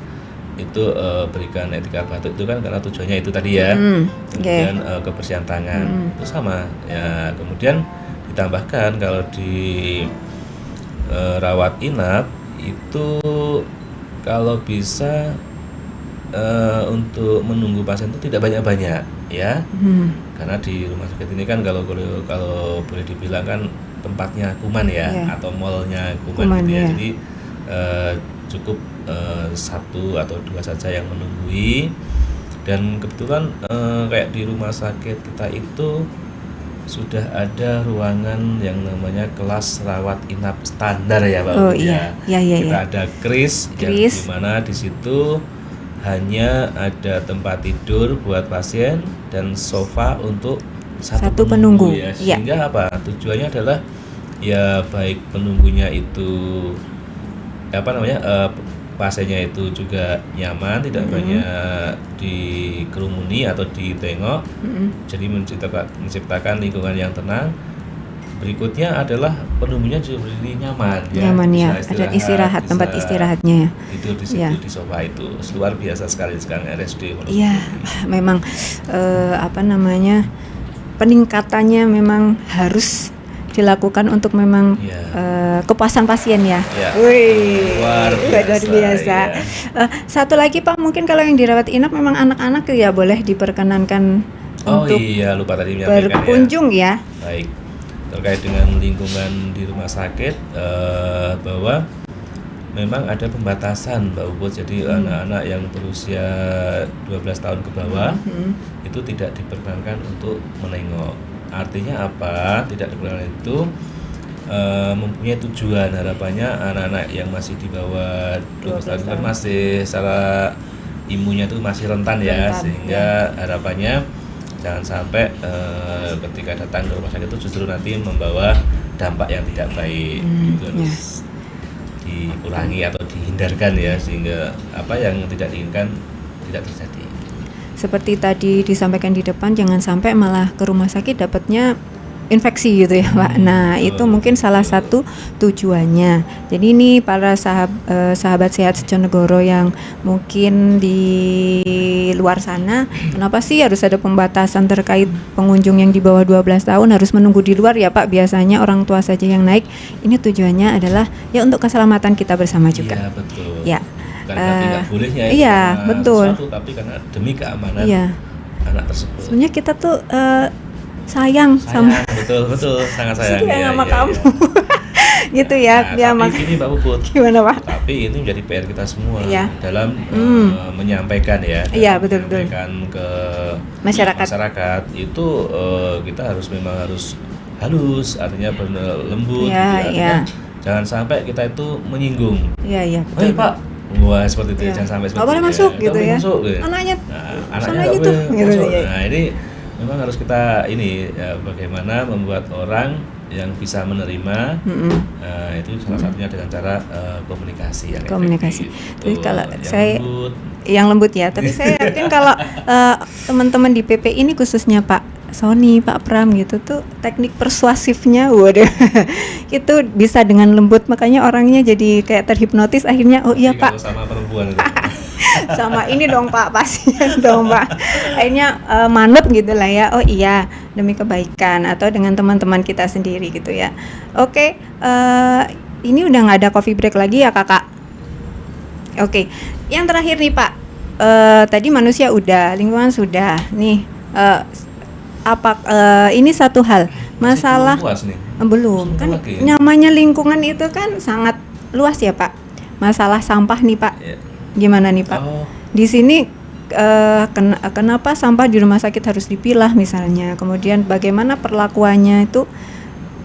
itu berikan etika batuk itu kan karena tujuannya itu tadi ya. Kemudian kebersihan tangan itu sama ya. Kemudian ditambahkan kalau di rawat inap itu kalau bisa untuk menunggu pasien itu tidak banyak-banyak ya. Karena di rumah sakit ini kan kalau boleh dibilang kan tempatnya kuman ya, Iya. atau mallnya Kuman, kuman gitu ya. ya. Jadi cukup satu atau dua saja yang menunggui. Dan kebetulan kayak di rumah sakit kita itu sudah ada ruangan yang namanya kelas rawat inap standar ya Pak. Oh Bu, iya, ya. iya. Kita ada kris yang Kris. dimana di situ hanya ada tempat tidur buat pasien dan sofa untuk Satu penunggu, ya. iya. Sehingga apa? Tujuannya adalah ya baik penunggunya itu pasiennya itu juga nyaman, tidak banyak dikerumuni atau ditengok. Jadi menciptakan lingkungan yang tenang. Berikutnya adalah penunggunya juga berdiri nyaman ya. Nyaman ya, Bisa ada istirahat, bisa tempat istirahatnya ya. tidur di situ Ya. di sofa itu. Luar biasa sekali sekarang RSUD. menurut Iya, saya. memang peningkatannya memang harus dilakukan untuk memang Iya. kepuasan pasien ya. Iya. Wih, Luar biasa, ya. Satu lagi Pak, mungkin kalau yang dirawat inap memang anak-anak ya boleh diperkenankan Oh untuk iya, lupa tadi menyampaikan ya. berkunjung ya. Baik, terkait dengan lingkungan di rumah sakit bahwa memang ada pembatasan Mbak Uput. Jadi anak-anak yang berusia 12 tahun ke bawah itu tidak diperkenankan untuk menengok. Artinya apa? Tidak diperkenankan itu mempunyai tujuan. Harapannya anak-anak yang masih di bawah 12 tahun itu kan masih secara imunnya itu masih rentan ya, Rentan, sehingga harapannya jangan sampai ketika datang ke rumah sakit itu justru nanti membawa dampak yang tidak baik. Itu harus dikurangi atau dihindarkan ya, sehingga apa yang tidak diinginkan tidak terjadi. Seperti tadi disampaikan di depan, jangan sampai malah ke rumah sakit dapatnya infeksi gitu ya Pak. Nah itu mungkin salah satu tujuannya. Jadi ini para sahabat sehat sejonegoro yang mungkin di luar sana, kenapa sih harus ada pembatasan terkait pengunjung yang di bawah 12 tahun harus menunggu di luar ya Pak? Biasanya orang tua saja yang naik. Ini tujuannya adalah ya untuk keselamatan kita bersama juga. Iya betul. Ya. Bukan berarti nggak bolehnya itu Iya, karena betul. sesuatu, tapi karena demi keamanan Iya. anak tersebut. Sebenarnya kita tuh sayang sama betul sangat sayang sayang ya, sama ya, kamu. ya. Gitu ya. Nah, Ya tapi ini Mbak Puput, gimana Pak? tapi ini menjadi PR kita semua Iya. dalam menyampaikan ya, Iya, dalam betul. menyampaikan ke masyarakat itu kita memang harus halus, artinya benar lembut, Iya, gitu, iya. artinya jangan sampai kita itu menyinggung. Iya, Hei betul. Pak, wah seperti itu Iya. jangan sampai seperti Nggak boleh itu, masuk Nggak gitu boleh ya. masuk, gitu. Anaknya Nah, sana anaknya nggak gitu, boleh gitu, masuk. iya. Nah ini memang harus kita bagaimana membuat orang yang bisa menerima. Nah, itu salah satunya dengan cara komunikasi yang Komunikasi. efektif. Jadi Betul. kalau Yang saya- lembut. Yang lembut ya. Tapi saya yakin kalau teman-teman di PP ini khususnya Pak Sony, Pak Pram gitu tuh teknik persuasifnya, waduh, itu bisa dengan lembut. Makanya orangnya jadi kayak terhipnotis. Akhirnya oh iya Jadi Pak. kalau sama perempuan itu. Sama ini dong Pak, pasien dong Pak. Akhirnya manut gitu lah ya. Oh iya, demi kebaikan atau dengan teman-teman kita sendiri gitu ya. Oke, ini udah nggak ada coffee break lagi ya Kakak? Oke, yang terakhir nih Pak, tadi manusia udah, lingkungan sudah, nih ini satu hal, Masih masalah belum puas nih. belum Masih kan lagi ya? namanya lingkungan itu kan sangat luas ya Pak. Masalah sampah nih Pak, Ya. gimana nih Pak? Oh, Di sini kenapa sampah di rumah sakit harus dipilah misalnya, kemudian bagaimana perlakuannya itu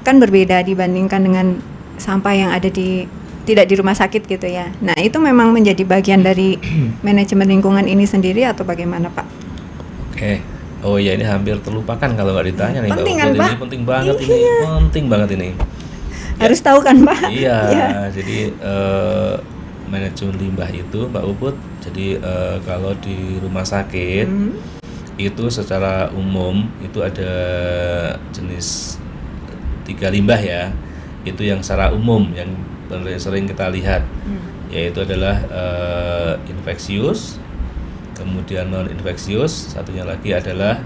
kan berbeda dibandingkan dengan sampah yang ada tidak di rumah sakit gitu ya. Nah itu memang menjadi bagian dari manajemen lingkungan ini sendiri atau bagaimana Pak? oke. Oh iya, ini hampir terlupakan kalau nggak ditanya nih Mbak Penting Puput. kan, Ini Pak? penting banget Iya. ini, penting banget ini. Harus tahu kan Pak? Iya, Iya. jadi manajemen limbah itu Mbak Puput. Jadi kalau di rumah sakit Hmm. itu secara umum itu ada jenis 3 limbah ya. Itu yang secara umum yang sering kita lihat, yaitu adalah infeksius, kemudian non infeksius, satunya lagi adalah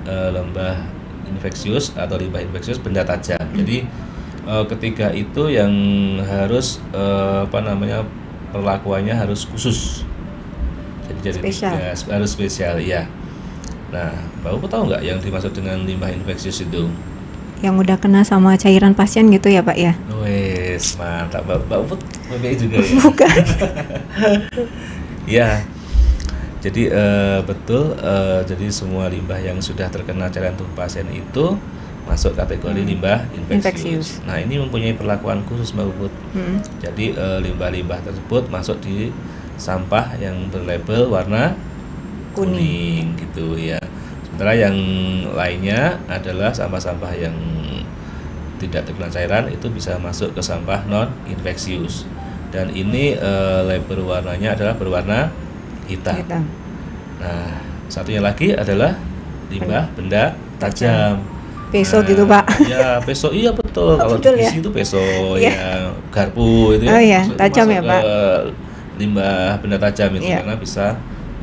limbah infeksius atau limbah infeksius benda tajam. Jadi ketiga itu yang harus perlakuannya harus khusus. Jadi Spesial. harus spesial ya. Nah, Mbak Puput tahu nggak yang dimaksud dengan limbah infeksius itu? Yang udah kena sama cairan pasien gitu ya Pak ya? Wes, mantap. Mbak Puput PPI juga ya? Bukan. Ya, jadi betul. Jadi semua limbah yang sudah terkena cairan tubuh pasien itu masuk kategori limbah infeksius. Infeksius. Nah, ini mempunyai perlakuan khusus Mbak Puput. Jadi limbah-limbah tersebut masuk di sampah yang berlabel warna kuning gitu ya. Sementara yang lainnya adalah sampah-sampah yang tidak terkena cairan itu bisa masuk ke sampah non infeksius. Dan ini label warnanya adalah berwarna hitam. Hitam. Nah, satunya lagi adalah limbah benda tajam. Peso Nah, gitu Pak. Ya, peso iya betul. Kalau Betul di ya? gizi itu peso Iya. ya, garpu itu ya. Oh iya, Itu tajam masuk ya, ke Pak. limbah benda tajam itu Iya. karena bisa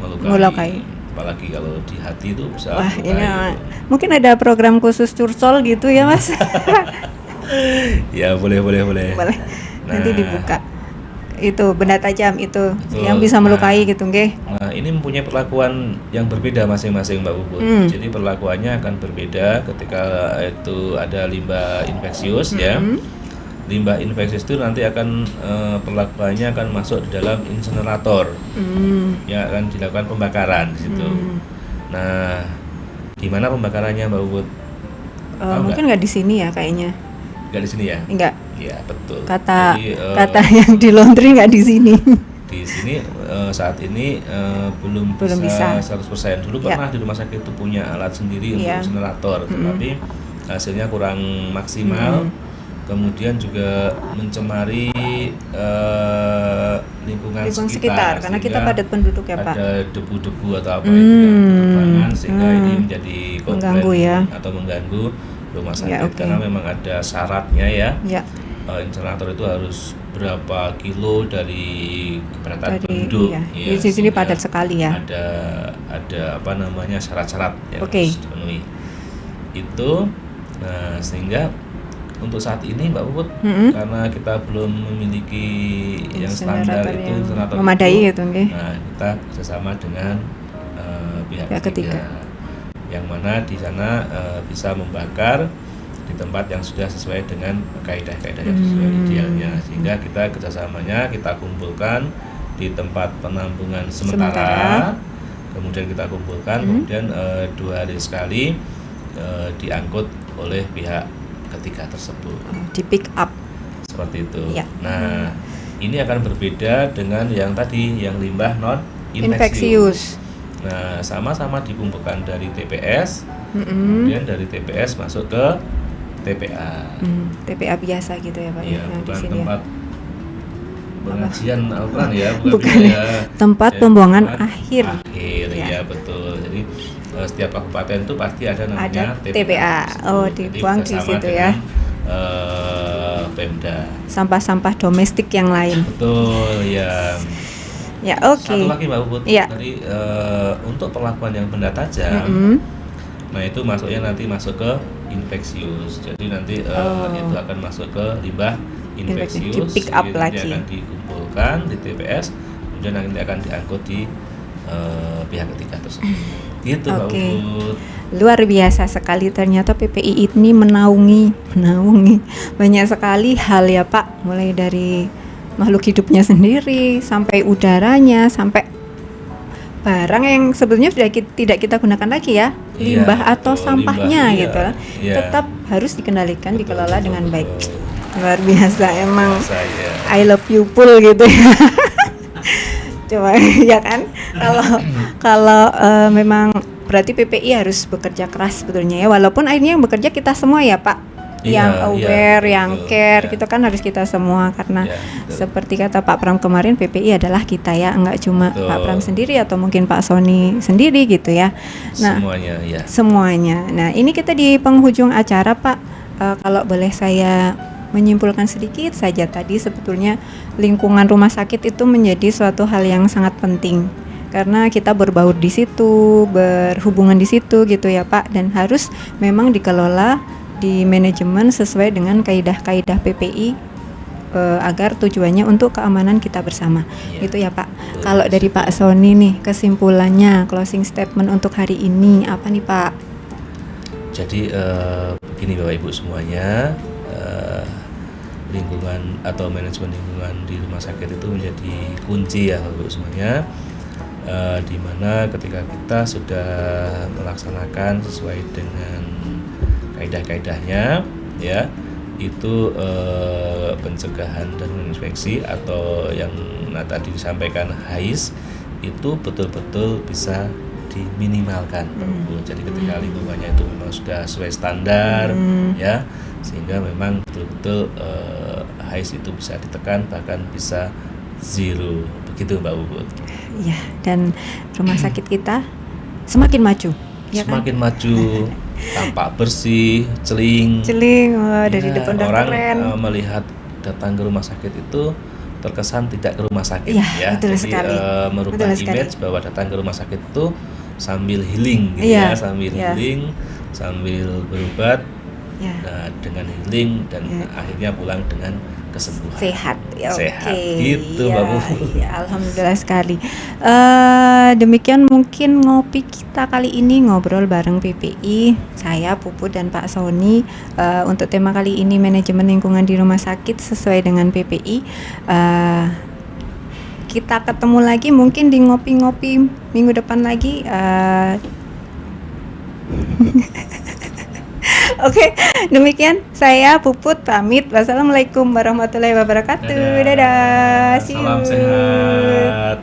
melukai. Melukai. Apalagi kalau di hati itu bisa Wah melukai ini gitu. mungkin ada program khusus curcol gitu ya Mas? Ya, boleh. Boleh. Nanti Nah, dibuka. Itu benda tajam itu Betul. yang bisa melukai gitu nggih. Nah, ini mempunyai perlakuan yang berbeda masing-masing Mbak Puput. Jadi perlakuannya akan berbeda ketika itu ada limbah infeksius ya. Limbah infeksius itu nanti akan perlakuannya akan masuk di dalam insinerator. Ya, akan dilakukan pembakaran di situ. Nah, gimana pembakarannya Mbak Puput? Tahu Mungkin nggak di sini ya kayaknya. Nggak di sini ya? Enggak. Ya, betul. Kata Jadi, yang di laundry nggak di sini. di sini saat ini belum Belum bisa bisa. 100%. Dulu Ya. pernah di rumah sakit itu punya alat sendiri Ya. untuk insinerator, tetapi hasilnya kurang maksimal. Kemudian juga mencemari lingkungan sekitar karena kita sehingga padat penduduk ya Pak. ada debu-debu atau apa itu yang berterbangan sehingga ini menjadi komplain Mengganggu ya. atau mengganggu rumah sakit Ya, oke. karena memang ada syaratnya ya. Ya. Insinerator itu harus berapa kilo dari kepadatan Tadi penduduk. ya. Ya, Di sini sehingga padat sekali ya. Ada apa namanya syarat-syarat yang Oke. harus dipenuhi. Itu, nah sehingga untuk saat ini Mbak Puput karena kita belum memiliki yang standar Insinerator itu yang insinerator memadai itu, gitu nggih. nah kita bersama dengan pihak Pihak ketiga, ketiga. yang mana di sana bisa membakar di tempat yang sudah sesuai dengan kaidah-kaidah yang sesuai idealnya, sehingga kita kerjasamanya kita kumpulkan di tempat penampungan sementara. Kemudian kita kumpulkan, kemudian 2 hari sekali diangkut oleh pihak ketiga tersebut, Di pick up. seperti itu. Ya. Nah, ini akan berbeda dengan yang tadi, yang limbah non infeksius. Infeksius. Nah, sama-sama dikumpulkan dari TPS, kemudian dari TPS masuk ke TPA. TPA biasa gitu ya Pak Iya, yang di bukan sini ya. tempat pengajian Al-Quran ya, Bukan ya. Tempat pembuangan akhir. Akhir, Ya. ya betul. Jadi setiap kabupaten itu pasti ada namanya Ada TPA. Oh, Jadi dibuang di bersama situ ya. dengan, Pemda. Sampah-sampah domestik yang lain. Betul ya. Ya, oke. Satu lagi Mbak Puput, Iya. tadi untuk perlakuan yang benda tajam, nah itu masuknya nanti masuk ke infeksius. Jadi nanti itu akan masuk ke limbah infeksius. Di pick up jadi nanti lagi. akan dikumpulkan lakukan di TPS, kemudian nanti akan diangkut di pihak ketiga tersebut. Gitu Mbak Oke. Puput. Luar biasa sekali, ternyata PPI ini menaungi banyak sekali hal ya Pak, mulai dari makhluk hidupnya sendiri sampai udaranya sampai barang yang sebetulnya sudah tidak kita gunakan lagi ya, Iya, limbah atau betul, sampahnya limbah, gitu, iya. tetap harus dikendalikan, Betul, dikelola betul, dengan baik. betul. Luar biasa emang. Saya I love you full gitu ya. Coba ya kan, kalau memang berarti PPI harus bekerja keras sebetulnya ya, walaupun akhirnya yang bekerja kita semua ya Pak, yang Iya, aware, iya, yang betul, care, iya. gitu kan harus kita semua, karena Iya, betul. seperti kata Pak Pram kemarin, PPI adalah kita ya, enggak cuma Betul. Pak Pram sendiri atau mungkin Pak Sony sendiri gitu ya. Nah, semuanya ya. semuanya. Nah, ini kita di penghujung acara Pak. Kalau boleh saya menyimpulkan sedikit saja, tadi sebetulnya lingkungan rumah sakit itu menjadi suatu hal yang sangat penting karena kita berbaur di situ, berhubungan di situ gitu ya Pak, dan harus memang dikelola di manajemen sesuai dengan kaidah-kaidah PPI agar tujuannya untuk keamanan kita bersama. Iya. Gitu ya Pak. Betul. Kalau dari Pak Sony nih, kesimpulannya, closing statement untuk hari ini apa nih Pak? Jadi begini Bapak Ibu semuanya, lingkungan atau manajemen lingkungan di rumah sakit itu menjadi kunci ya Bapak Ibu semuanya, di mana ketika kita sudah melaksanakan sesuai dengan kaidah-kaidahnya ya, itu pencegahan dan menginspeksi atau yang tadi disampaikan HAIS itu betul-betul bisa diminimalkan Bapak Ibu. Jadi ketika lingkungannya itu memang sudah sesuai standar ya, sehingga memang betul-betul HAIS itu bisa ditekan, bahkan bisa zero, begitu Mbak Puput. Iya, dan rumah sakit kita semakin maju, ya kan? Semakin maju, tampak bersih, celing. Celing, wah, dari Ya, depan udah orang keren. melihat datang ke rumah sakit itu terkesan tidak ke rumah sakit Iya, ya. betul Jadi sekali. merubah Betul sekali. image bahwa datang ke rumah sakit itu sambil healing gitu Iya, ya, sambil iya. healing, sambil berobat. Ya, Nah, dengan healing dan Ya. akhirnya pulang dengan kesembuhan. sehat. Ya, Sehat. oke. Gitu, Iya, Mbak Puput. iya, alhamdulillah sekali. Demikian mungkin ngopi kita kali ini, ngobrol bareng PPI, saya Puput dan Pak Sony. Untuk tema kali ini manajemen lingkungan di rumah sakit sesuai dengan PPI. Kita ketemu lagi mungkin di ngopi-ngopi minggu depan lagi. Oke, demikian saya Puput pamit. Wassalamualaikum warahmatullahi wabarakatuh. Dadah. See you. Salam sehat.